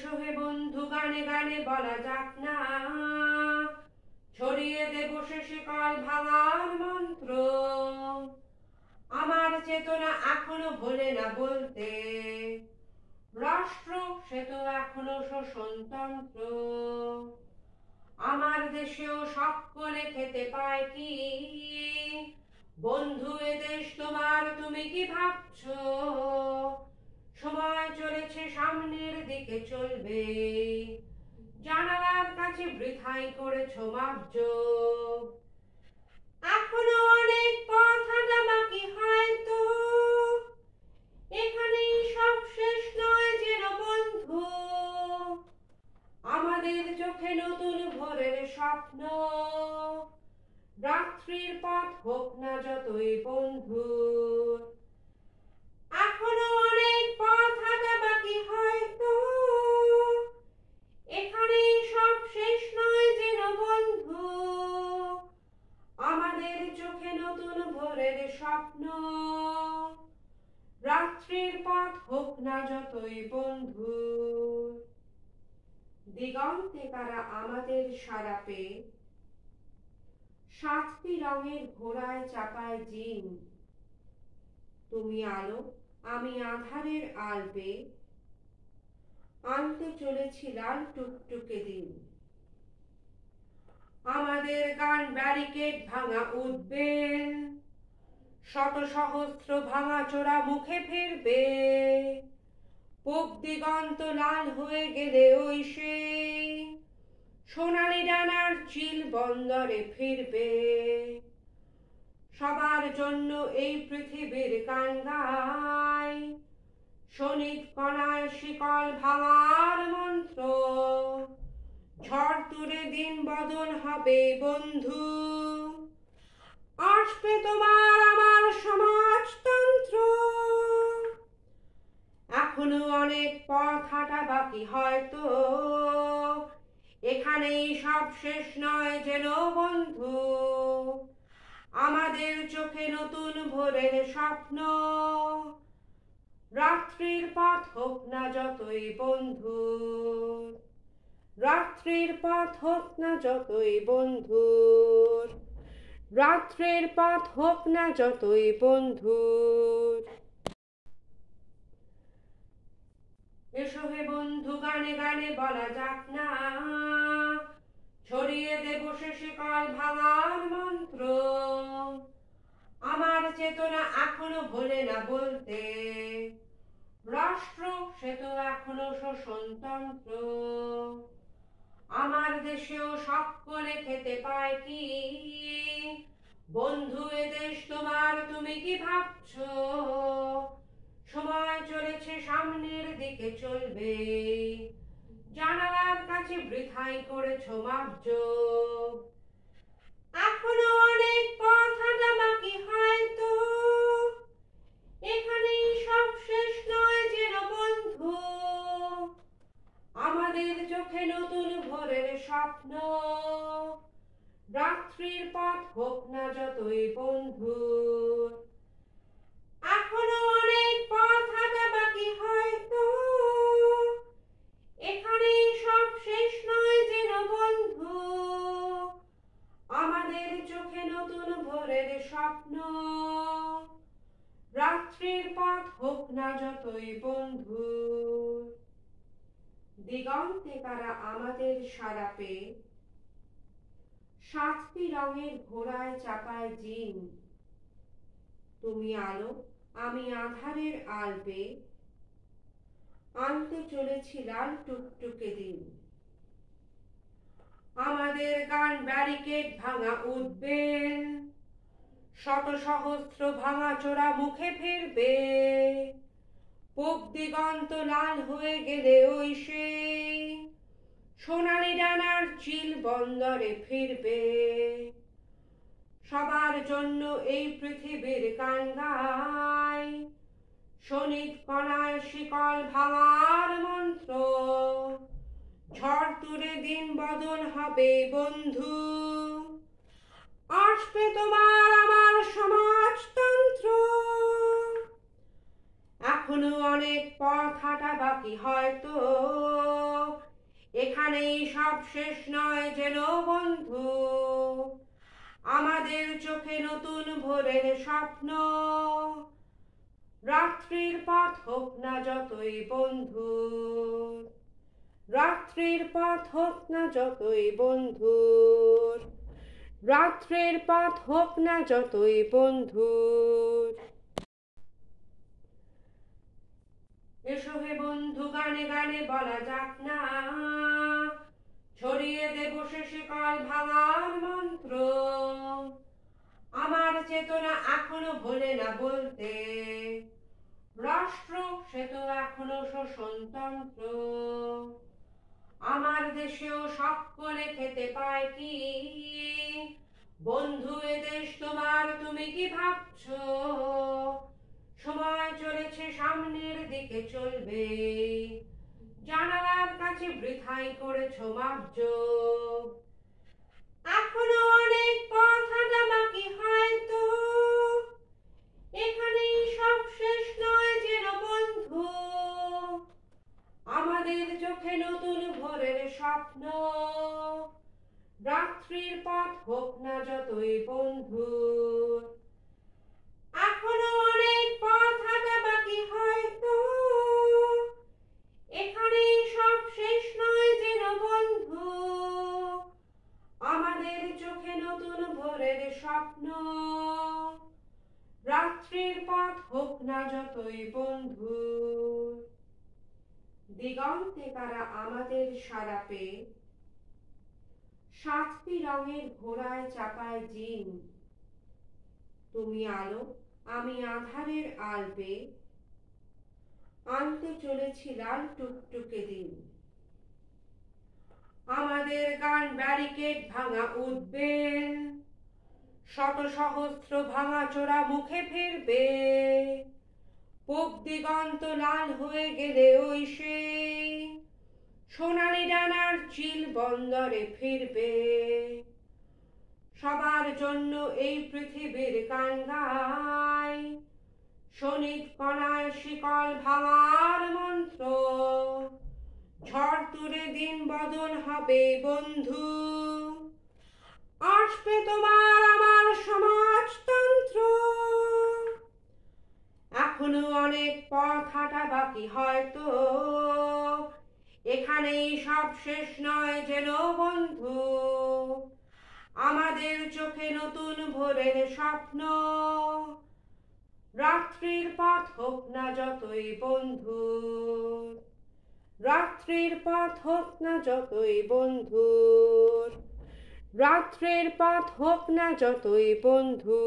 এসো হে বন্ধু গানে গানে বলা যাক না, ছড়িয়ে দেব শেষে কাল ভাঙার মন্ত্র। আমার চেতনা এখনো ভোলে না বলতে, রাষ্ট্র সে তো এখনো শোষণতন্ত্র। আমার দেশেও সকলে খেতে পায় কি, বন্ধু এ দেশ তোমার তুমি কি ভাবছো? সময় চলেছে সামনের দিকে চলবে, জানালার কাছে বৃথাই করেছো মাপজোক। এখনো অনেক পথ হাঁটা বাকি হয়তো, এখানেই সব শেষ নয় যেন বন্ধু। আমাদের চোখে নতুন ভোরের স্বপ্ন, রাত্রির পথ হোক না যতই বন্ধু। এখনো অনেক পথ হাঁটা বাকি হয়তো, এখানেই সব শেষ নয় যেন বন্ধু। আমাদের চোখে নতুন ভোরের স্বপ্ন, রাত্রির পথ হোক না যতই বন্ধু। দিগন্তে কারা আমাদের সারা পেয়ে, সাতটি রঙের ঘোড়ায় চাপায় জিন। তুমি আলো আমি আধারের আলবে, আনতে চলেছি লাল টুকটুকে দিন। আমাদের গান ব্যারিকেড ভাঙা উঠবেন, শত সহস্র ভাঙা চোরা মুখে ফিরবে। পূব দিগন্ত লাল হয়ে গেলে ওই সেই সোনালি ডানার চিল বন্দরে ফিরবে। সবার জন্য এই পৃথিবীর গান গাই, শনিক কণায় শিকল ভাঙার মন্ত্র। ঝড় তুলে দিন বদল হবে বন্ধু, আসবে তোমার আমার সমাজতন্ত্র। এখনো অনেক পথ হাঁটা বাকি হয়তো, এখানেই সব শেষ নয় যেন বন্ধু। আমাদের চোখে নতুন ভোরের স্বপ্ন, রাত্রির পথ হোক না যতই বন্ধু। রাত্রির পথ হোক না যতই বন্ধু, রাত্রির পথ হোক না যতই বন্ধু। এসো হে বন্ধু গানে গানে বলা যাক না, ছড়িয়ে দেব শেষে কাল ভাঙার মন্ত্র। আমার চেতনা এখনো ভোলে না বলতে, রাষ্ট্র সে তো এখনো শোষণতন্ত্র। আমার দেশেও সকলে খেতে পায় কি, বন্ধু এ দেশ তোমার তুমি কি ভাবছো? সময় চলেছে সামনের দিকে চলবে, জানালার কাছে বৃথাই করেছো মাপজোক। এখনো অনেক পথ হাঁটা বাকি হয়তো, এখানেই সব শেষ নয় যেন বন্ধু। আমাদের চোখে নতুন ভোরের স্বপ্ন, রাত্রির পথ হোক না যতই বন্ধু। এখনো অনেক পথ হাঁটা বাকি হয়তো, এখানেই সব শেষ নয় যেন বন্ধু। আমাদের চোখে নতুন ভোরের স্বপ্ন, রাত্রির পথ হোক না যতই বন্ধু। দিগন্তে কারা আমাদের সারা পেয়ে, সাতটি রঙের ঘোড়ায় চাপায় জিন। তুমি আলো আমি আধারের আলবে, আনতে চলেছি লাল টুকটুকে দিন। আমাদের গান ব্যারিকেড ভাঙা উঠবেন, শত সহস্র ভাঙা চোরা মুখে ফিরবে। পূব দিগন্ত লাল হয়ে গেলে ওই সেই সোনালি ডানার চিল বন্দরে ফিরবে। সবার জন্য এই পৃথিবীর গান গাই, শনিক কণায় শিকল ভাঙার মন্ত্র। ঝড় তুলে দিন বদল হবে বন্ধু, আসবে তোমার আমার সমাজতন্ত্র। এখনো অনেক পথ হাঁটা বাকি, হয়তো এখানেই সব শেষ নয় যেন বন্ধু। আমাদের চোখে নতুন ভোরের স্বপ্ন, রাত্রির পথ হোক না যতই বন্ধু, রাত্রির পথ হোক না যতই বন্ধু, রাত্রির পথ হোক না যতই বন্ধু। এসো হে বন্ধু, গানে গানে বলা যাক না, ছড়িয়ে দেব শেষে কাল ভাঙার মন্ত্র। আমার চেতনা এখনো ভোলে না বলতে, রাষ্ট্র সে তো এখনো শোষণতন্ত্র। আমার দেশেও সকলে খেতে পায় কি, বন্ধু এ দেশ তোমার, তুমি কি ভাবছো? সময় চলেছে, সামনের দিকে চলবে, জানালার কাছে বৃথাই করেছো মাপজোক। এখনো অনেক পথ হাঁটা বাকি, হয়তো এখানেই সব শেষ নয় যেন বন্ধু। আমাদের চোখে নতুন ভোরের স্বপ্ন, রাত্রির পথ হোক না যতই বন্ধু। এখনো অনেক পথ হাঁটা বাকি, হয়তো এখানেই সব শেষ নয় যেন বন্ধু। আমাদের চোখে নতুন ভোরের স্বপ্ন, রাত্রির পথ হোক না যতই বন্ধু। দিগন্তে কারা আমাদের সারা পেয়ে, সাতটি রঙের ঘোড়ায় চাপায় জিন। তুমি আলো, আমি আধারের আলবে, আনতে চলেছি লাল টুকটুকে দিন। আমাদের গান ব্যারিকেড ভাঙা উঠবেন, শত সহস্র ভাঙা চোরা মুখে ফিরবে। পূব দিগন্ত লাল হয়ে গেলে ওই সেই সোনালি ডানার চিল বন্দরে ফিরবে। সবার জন্য এই পৃথিবীর গান গায়, শনিক কণায় শিকল ভাঙার মন্ত্র। ঝড় তুলে দিন বদল হবে বন্ধু, আসবে তোমার আমার সমাজতন্ত্র। এখনো অনেক পথ হাঁটা বাকি, হয়তো এখানেই সব শেষ নয় যেন বন্ধু। আমাদের চোখে নতুন ভোরের স্বপ্ন, রাত্রির পথ হোক না যতই বন্ধু, রাত্রির পথ হোক না যতই বন্ধু, রাত্রির পথ হোক না যতই বন্ধু।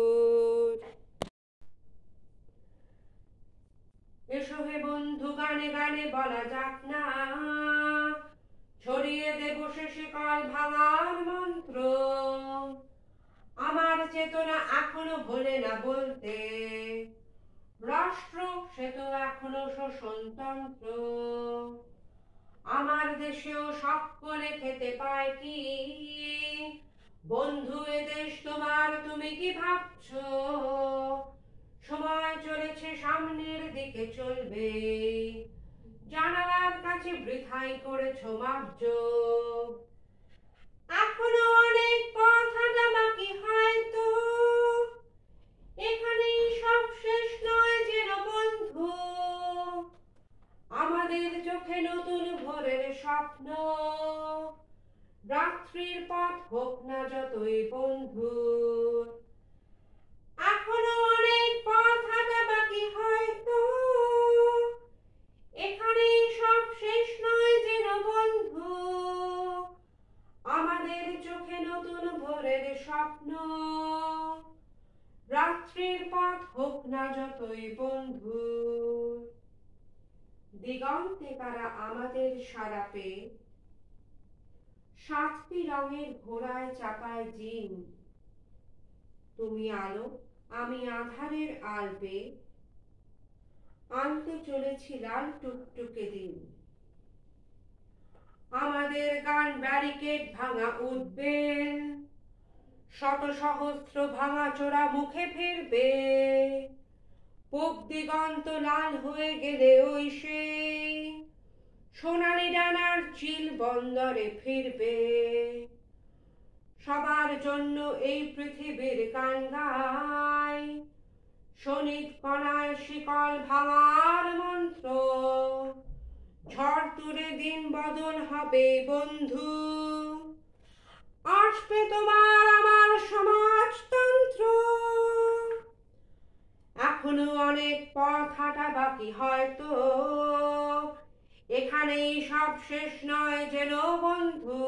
এসো হে বন্ধু, গানে গানে বলা যাক না, ছড়িয়ে দেব শেষে কাল ভাঙার মন্ত্র। আমার চেতনা এখনো ভোলে না বলতে, রাষ্ট্র সে তো এখনো শোষণতন্ত্র। আমার দেশেও সকলে খেতে পায় কি, বন্ধু এ দেশ তোমার, তুমি কি ভাবছো? সময় চলেছে, সামনের দিকে চলবে, জানালার কাছে বৃথাই করেছো মাপজোক। এখনো অনেক পথ হাঁটা বাকি, হয়তো এখানেই সব শেষ নয় যেন বন্ধু। আমাদের চোখে নতুন ভোরের স্বপ্ন, রাত্রির পথ হোক না যতই বন্ধু। এখনো অনেক পথ হাঁটা বাকি, হয়তো এখানেই সব শেষ নয় যেন বন্ধু। আমাদের চোখে নতুন ভোরের স্বপ্ন, রাত্রির পথ হোক না যতই বন্ধু। দিগন্তে কারা আমাদের সারা পেয়ে, সাতটি রঙের ঘোড়ায় চাপায় জিন। তুমি আলো, আমি আধারের আলবে, আনতে চলেছি লাল টুকটুকে দিন। আমাদের গান ব্যারিকেড ভাঙা উঠবেন, শত সহস্র ভাঙা চোরা মুখে ফিরবে। পূব দিগন্ত লাল হয়ে গেলে ওই সেই সোনালি ডানার চিল বন্দরে ফিরবে। সবার জন্য এই পৃথিবীর গান গায়, শনিক কণায় শিকল ভাঙার মন্ত্র। ঝড় তুলে দিন বদল হবে বন্ধু, আসবে তোমার আমার সমাজতন্ত্র। এখনো অনেক পথ হাঁটা বাকি হয়তো, এখানেই সব শেষ নয় যেন বন্ধু।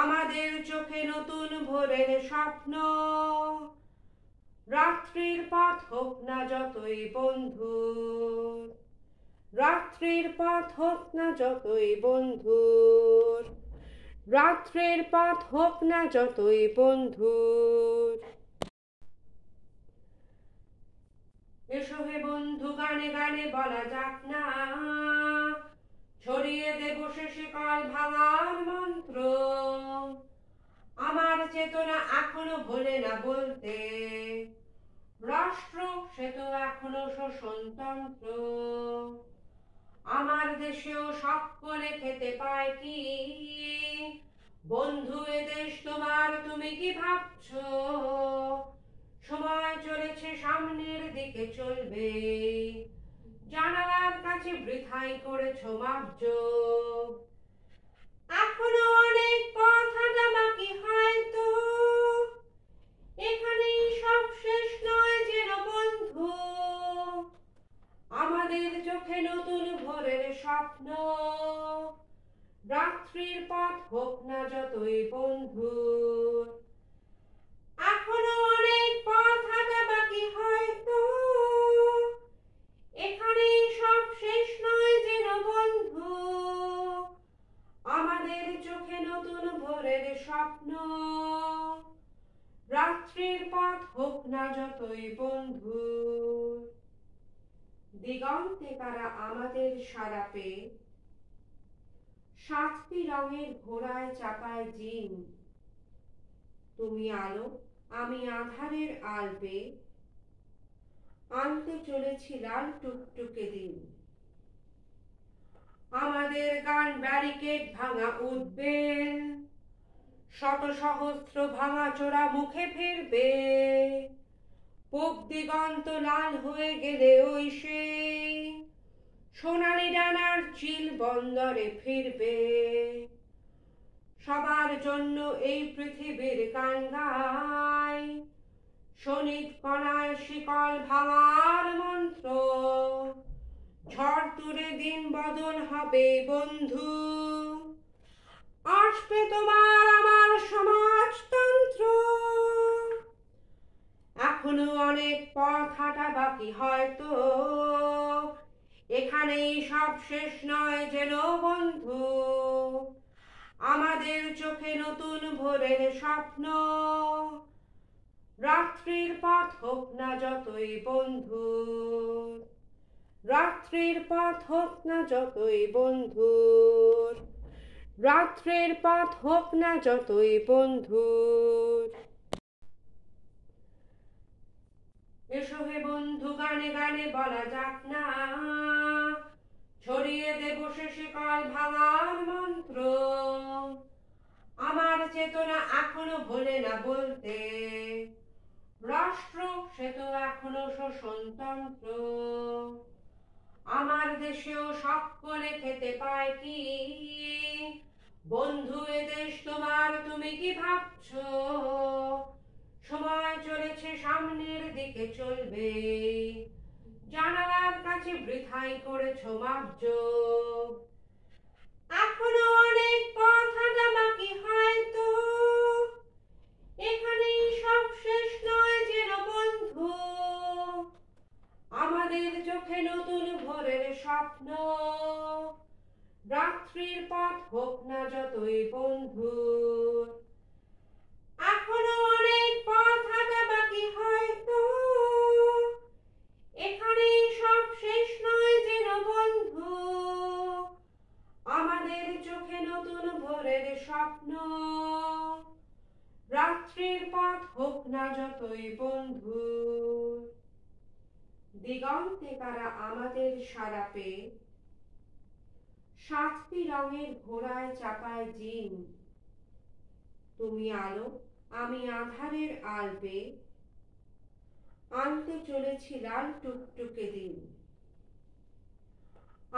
আমাদের চোখে নতুন ভোরের স্বপ্ন, রাত্রির পথ হোক না যতই বন্ধু, রাত্রির পথ হোক না যতই বন্ধু, রাত্রির পথ হোক না যতই বন্ধু। এসো হে বন্ধু গানে গানে বলা যাক না, ছড়িয়ে দেব শেষে কাল ভাঙার মন্ত্র। আমার চেতনা এখনো ভোলে না বলতে, রাষ্ট্র সে তো এখনো শোষণতন্ত্র। আমার দেশেও সকলে খেতে পায় কি, বন্ধু এ দেশ তোমার তুমি কি ভাবছো? সময় চলেছে সামনের দিকে চলবে, জানালার কাছে বৃথাই করেছ মাপজোক। এখনো অনেক পথ হাঁটা বাকি হয়তো, এখানেই সব শেষ নয় যেন বন্ধু। আমাদের চোখে নতুন ভোরের স্বপ্ন, রাত্রির পথ হোক না যতই বন্ধু। এখনো অনেক পথ হাঁটা বাকি হয়তো, এখানেই সব শেষ নয় যেন বন্ধু। আমাদের চোখে নতুন ভোরের স্বপ্ন, রাত্রির পথ হোক না যতই বন্ধু। দিগন্তে কারা আমাদের সারা পেয়ে, সাতটি রঙের ঘোড়ায় চাপায় জিন। তুমি আলো আমি আধারের আলবে, আনতে চলেছি লাল টুকটুকে দিন। আমাদের গান ব্যারিকেড ভাঙা উঠবেন, শত সহস্র ভাঙা চোরা মুখে ফিরবে। পূব দিগন্ত লাল হয়ে গেলে ওই সেই সোনালি ডানার চিল বন্দরে ফিরবে। সবার জন্য এই পৃথিবীর গান গায়, শনিক কণায় শিকল ভাঙার মন্ত্র। ঝড় তুলে দিন বদল হবে বন্ধু, আসবে তোমার আমার সমাজতন্ত্র। এখনো অনেক পথ হাঁটা বাকি হয়তো, এখানেই সব শেষ নয় যেন বন্ধু। আমাদের চোখে নতুন ভোরের স্বপ্ন, রাত্রির পথ হোক না যতই বন্ধু, রাত্রির পথ হোক না যতই বন্ধু, রাত্রির পথ হোক না যতই বন্ধু। এসো হে বন্ধু গানে গানে বলা যাক না, ছড়িয়ে দেব শেষে কাল ভাঙার মন্ত্র। আমার চেতনা এখনো ভোলে না বলতে, রাষ্ট্র সে তো এখনো শোষণতন্ত্র। আমার দেশেও সকলে খেতে পায় কি, বন্ধু এ দেশ তোমার তুমি কি ভাবছো? সময় চলেছে সামনের দিকে চলবে, জানালার কাছে বৃথাই করেছ মাপজোক। এখনো অনেক পথ হাঁটা বাকি হয়তো, এখানেই সব শেষ নয় যেন বন্ধু। আমাদের চোখে নতুন ভোরের স্বপ্ন, রাত্রির পথ হোক না যতই বন্ধু। এখনো অনেক পথ হাঁটা বাকি হয়তো, এখানেই সব শেষ নয় যেন বন্ধু। আমাদের চোখে নতুন ভোরের স্বপ্ন, রাত্রির পথ হোক না যতই বন্ধু। দিগন্তে কারা আমাদের সারা পেয়ে, সাতটি রঙের ঘোড়ায় চাপায় জিন। তুমি আলো, আমি আঁধারের আলবে, আনতে চলেছি লাল টুকটুকে দিন।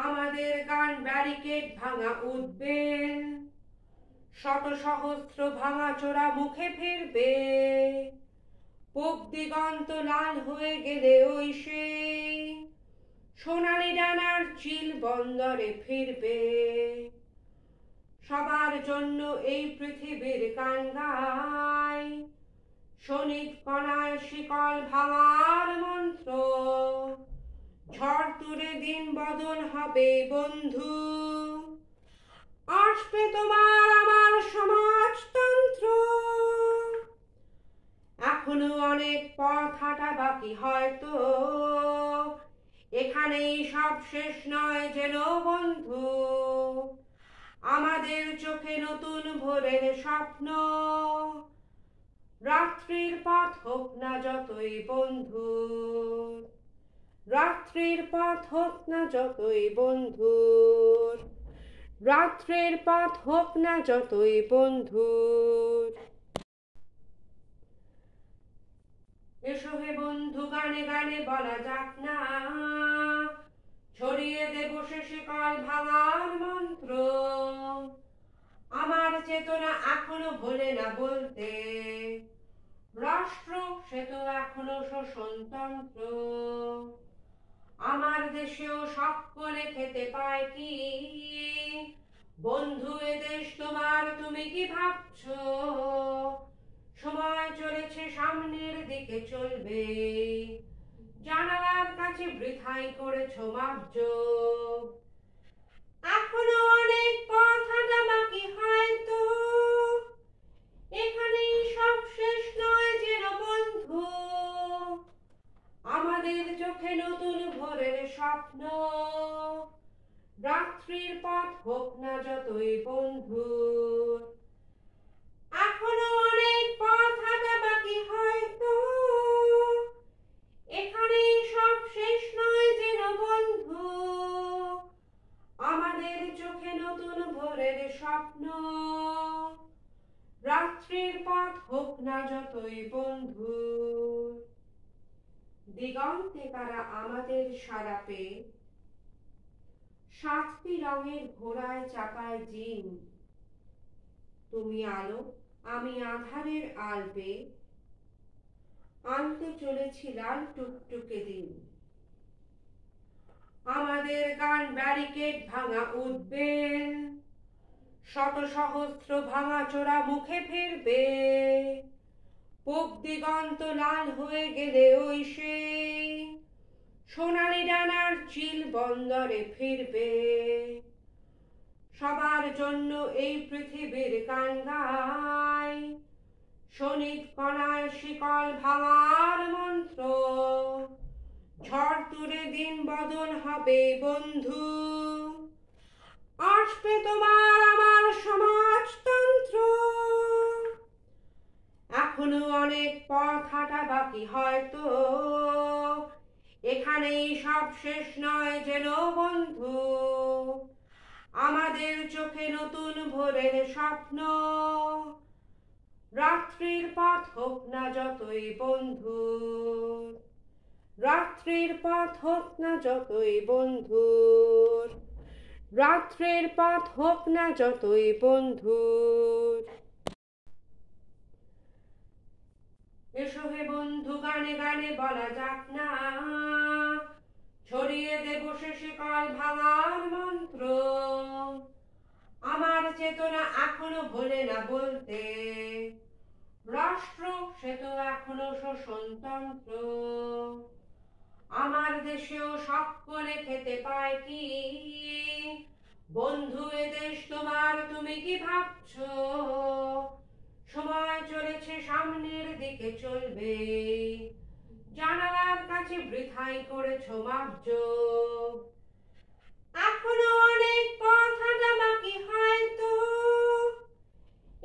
আমাদের গান ব্যারিকেড ভাঙা উঠবেন, শত সহস্র ভাঙা চোরা মুখে ফিরবে। পূব দিগন্ত লাল হয়ে গেলে ওই সেই সোনালি ডানার চিল বন্দরে ফিরবে। সবার জন্য এই পৃথিবীর গান গাই, শনিক কণায় শিকল ভাঙার মন্ত্র। ঝড় তুলে দিন বদল হবে বন্ধু, আসবে তোমার আমার সমাজতন্ত্র। এখনো অনেক পথ হাঁটা বাকি হয়তো, এখানেই সব শেষ নয় যেন বন্ধু। আমাদের চোখে নতুন ভোরের স্বপ্ন, রাত্রির পথ হোক না যতই বন্ধু, রাত্রির পথ হোক না যতই বন্ধু, রাত্রির পথ হোক না যতই বন্ধু। এসো হে বন্ধু গানে গানে বলা যাক না, ছড়িয়ে দেব শেষে কাল ভাঙার মন্ত্র। আমার চেতনা এখনো ভোলে না বলতে, রাষ্ট্র সে তো এখনো শোষণতন্ত্র। আমার দেশেও সকলে খেতে পায় কি, বন্ধু এ দেশ তোমার তুমি কি ভাবছো? সময় চলেছে সামনের দিকে চলবে, জানালার কাছে বৃথাই করেছো মাপজোক। এখনো অনেক পথ হাঁটা বাকি হয়তো, এখানেই সব শেষ নয় যেন বন্ধু। আমাদের চোখে নতুন ভোরের স্বপ্ন, রাত্রির পথ হোক না যতই বন্ধু। এখনো অনেক পথ হাঁটা বাকি হয়তো, এখানেই সব শেষ নয় যেন বন্ধু। আমাদের চোখে নতুন ভোরের স্বপ্ন, রাত্রির পথ হোক না যতই বন্ধু। দিগন্তে কারা আমাদের সারা পেয়ে, সাতটি রঙের ঘোড়ায় চাপায় জিন। তুমি আলো, আমি আঁধারের আলবে, আনতে চলেছি লাল টুকটুকে দিন। আমাদের গান ব্যারিকেড ভাঙা উঠবেন, শত সহস্র ভাঙা চোরা মুখে ফিরবে। পূব দিগন্ত লাল হয়ে গেলে ওই সেই সোনালি ডানার চিল বন্দরে ফিরবে। সবার জন্য এই পৃথিবীর গান গাই, শনিক কণায় শিকল ভাঙার মন্ত্র। ঝড় তুলে দিন বদল হবে বন্ধু, আসবে তোমার আমার সমাজতন্ত্র। এখনো অনেক পথ হাঁটা বাকি হয়তো, এখানেই সব শেষ নয় যেন বন্ধু। আমাদের চোখে নতুন ভোরের স্বপ্ন, রাত্রির পথ হোক না যতই বন্ধু, রাত্রির পথ হোক না যতই বন্ধু, রাত্রির পথ হোক না যতই বন্ধু। এসো হে বন্ধু গানে গানে বলা যাক না, ছড়িয়ে দেব শেষে কাল ভাঙার মন্ত্র। আমার চেতনা এখনো ভোলে না বলতে, রাষ্ট্র সে তো এখনো শোষণতন্ত্র। আমার দেশেও সকলে খেতে পায় কি, বন্ধু এ দেশ তোমার তুমি কি ভাবছো? সময় চলেছে সামনের দিকে চলবে, জানালার কাছে বৃথাই করেছো মাপজোক। এখনো অনেক পথ হাঁটা বাকি হয়তো,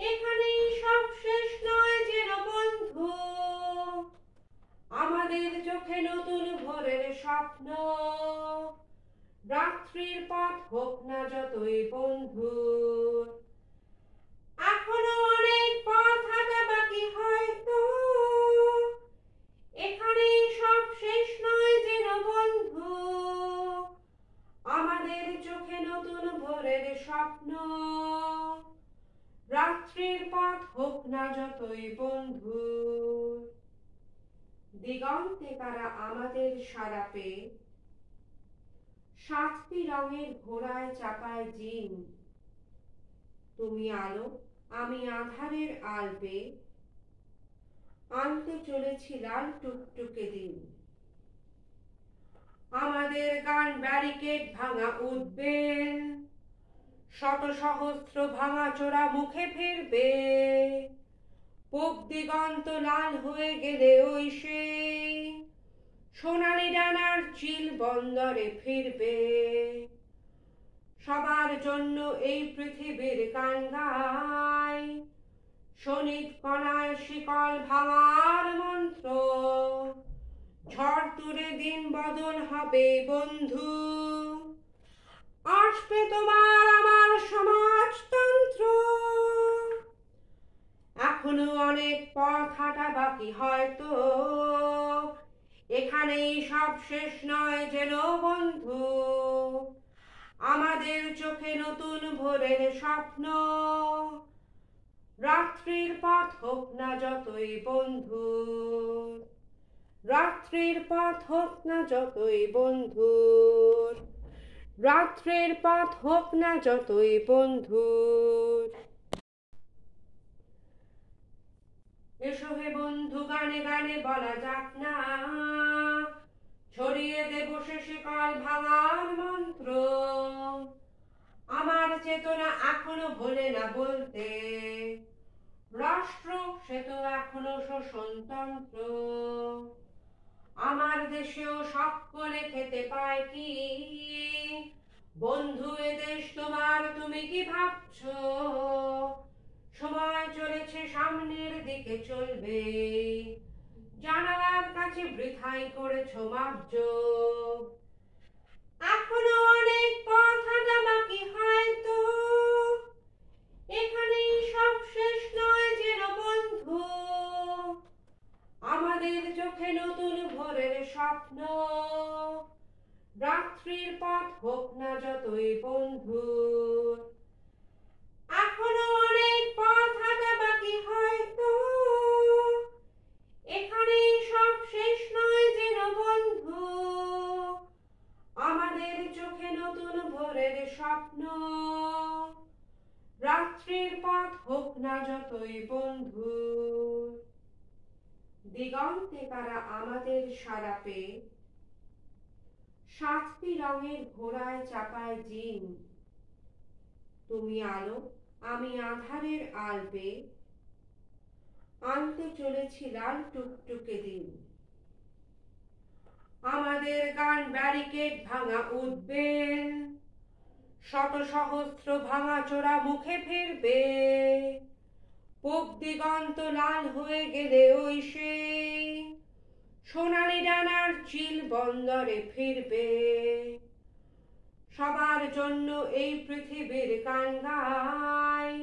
এখানেই সব শেষ নয় যেন বন্ধু। আমাদের চোখে নতুন ভোরের রাত্রির পথ হোক না যতই বন্ধু, এখনো অনেক পথ হাঁটা বাকি হয়তো, এখানেই সব শেষ নয় যেন বন্ধু, আমাদের চোখে নতুন ভোরের স্বপ্ন। রাত্রির পথ হোক না যতই বন্ধু, দিগন্তে কারা আমাদের সারা পেয়ে, সাতটি রঙের ঘোড়ায় চাপায় জিন, তুমি আলো আমি আধারের আলবে, আনতে চলেছি লাল টুকটুকে দিন। আমাদের গান ব্যারিকেড ভাঙা উঠবেন, শত সহস্র ভাঙা চোরা মুখে ফিরবে, পূব দিগন্ত লাল হয়ে গেলে ওই সেই সোনালি ডানার চিল বন্দরে ফিরবে। সবার জন্য এই পৃথিবীর গান গাই, শনিক কণায় শিকল ভাঙার মন্ত্র, ঝড় তুলে দিন বদল হবে বন্ধু, আসবে তোমার আমার সমাজতন্ত্র। এখনো অনেক পথ হাঁটা বাকি হয়তো, এখানেই সব শেষ নয় যেন বন্ধু, আমাদের চোখে নতুন ভোরের স্বপ্ন। রাত্রির পথ হোক না যতই বন্ধু, রাত্রির পথ হোক না যতই বন্ধু, রাত্রির পথ হোক না যতই বন্ধু। এসো হে বন্ধু গানে গানে বলা যাক না, ছড়িয়ে দেব শেষে কাল ভাঙার মন্ত্র, আমার চেতনা এখনো ভোলে না বলতে, রাষ্ট্র সে তো এখনো শোষণতন্ত্র, আমার দেশেও সকলে খেতে পায় কি, বন্ধু এ দেশ তোমার তুমি কি ভাবছো, সময় চলেছে সামনের দিকে চলবে, জানালার কাছে বৃথাই করেছো মাপজোক, এখনো অনেক পথ হাঁটা বাকি হয়তো, এখানেই সব শেষ নয় যেন বন্ধু, আমাদের চোখে নতুন ভোরের স্বপ্ন। রাত্রির পথ হোক না যতই বন্ধু, এখনো অনেক পথ হাঁটা বাকি হয়তো, এখানেই সব শেষ নয় যেন বন্ধু, আমাদের চোখে নতুন ভোরের স্বপ্ন। রাত্রির পথ হোক না যতই বন্ধু, দিগন্তে কারা আমাদের সারা পেয়ে, সাতটি রঙের ঘোড়ায় চাপায় জিন, তুমি আলো আমি আধারের আলবে, আনতে চলেছি লাল টুকটুকে দিন। আমাদের গান ব্যারিকেড ভাঙা উঠবেন, শত সহস্র ভাঙা চোরা মুখে ফিরবে, পূব দিগন্ত লাল হয়ে গেলে ওই সেই সোনালি ডানার চিল বন্দরে ফিরবে। সবার জন্য এই পৃথিবীর গান গাই,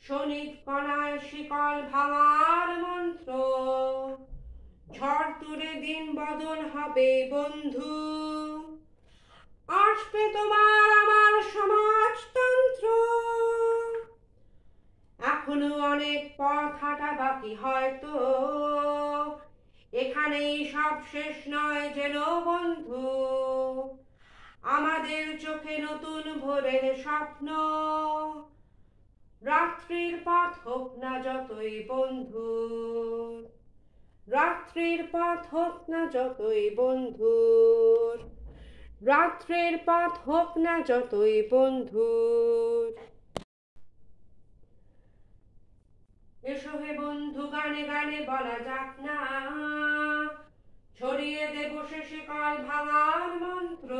শনিক কণায় শিকল ভাঙার মন্ত্র, ঝড় তুলে দিন বদল হবে বন্ধু, আসবে তোমার আমার সমাজতন্ত্র। এখনো অনেক পথ হাঁটা বাকি হয়তো, এখানেই সব শেষ নয় যেন বন্ধু, আমাদের চোখে নতুন ভোরের স্বপ্ন। রাত্রির পথ হোক না যতই বন্ধু, রাত্রির পথ হোক না যতই বন্ধু, রাত্রির পথ হোক না যতই বন্ধু। এসো হে বন্ধু গানে গানে বলা যাক না, ছড়িয়ে দেব শেষে কাল ভাঙার মন্ত্র,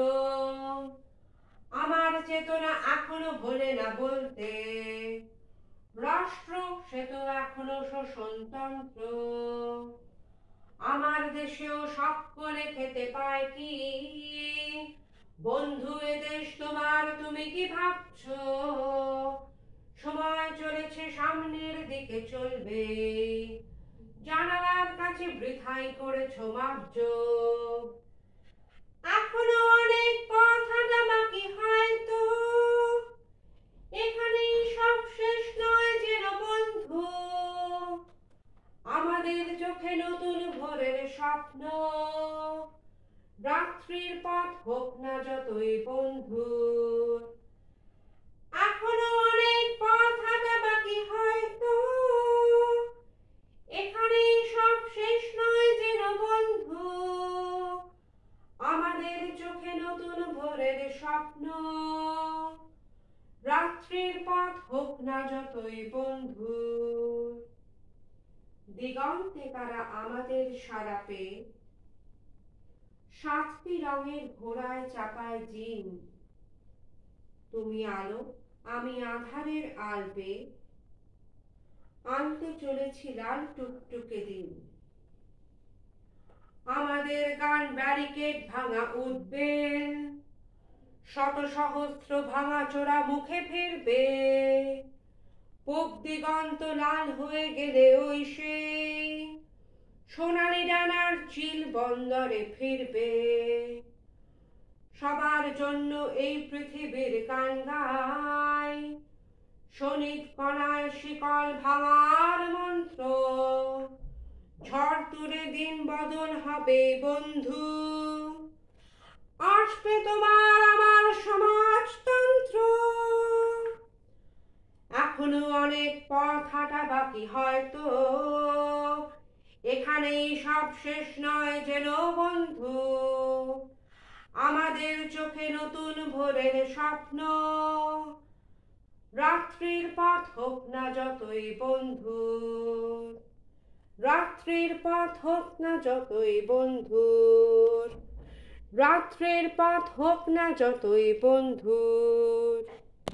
আমার চেতনা এখনো ভোলে না বলতে, রাষ্ট্র সে তো এখনো শোষণতন্ত্র, আমার দেশেও সকলে খেতে পায় কি, বন্ধু এ দেশ তোমার, তুমি কি ভাবছো সময় চলেছে সামনের দিকে চলবে, জানালার কাছে বৃথাই করেছো মাপজোক। এখনো অনেক পথ হাঁটা বাকি, হয়তো এখানেই সব শেষ নয় যেন বন্ধু। আমাদের চোখে নতুন ভোরের স্বপ্ন, রাত্রির পথ হোক না যতই বন্ধু। এখনো অনেক পথ হাঁটা বাকি, হয়তো এখানেই সব শেষ নয় যেন বন্ধু। আমাদের চোখে নতুন ভোরের স্বপ্ন, রাত্রির পথ হোক না যতই বন্ধু। দিগন্তে কারা আমাদের সারা পেয়ে, সাতটি রঙের ঘোড়ায় চাপায় জিন। তুমি আলো, আমি আধারের আলবে, আনতে চলেছি লাল টুকটুকে দিন। আমাদের গান ব্যারিকেড ভাঙা উঠবেন, শত সহস্র ভাঙা চোরা মুখে ফিরবে। পূব দিগন্ত লাল হয়ে গেলে ওই সেই সোনালি ডানার চিল বন্দরে ফিরবে। সবার জন্য এই পৃথিবীর গান গাই, শনিক কণায় শিকল ভাঙার মন্ত্র। ঝড় তুলে দিন বদল হবে বন্ধু, আসবে তোমার আমার সমাজতন্ত্র। এখনো অনেক পথ হাঁটা বাকি, হয়তো এখানেই সব শেষ নয় যেন বন্ধু। আমাদের চোখে নতুন ভোরের স্বপ্ন, রাত্রির পথ হোক না যতই বন্ধু। রাত্রির পথ হোক না যতই বন্ধুর, রাত্রির পথ হোক না যতই বন্ধুর।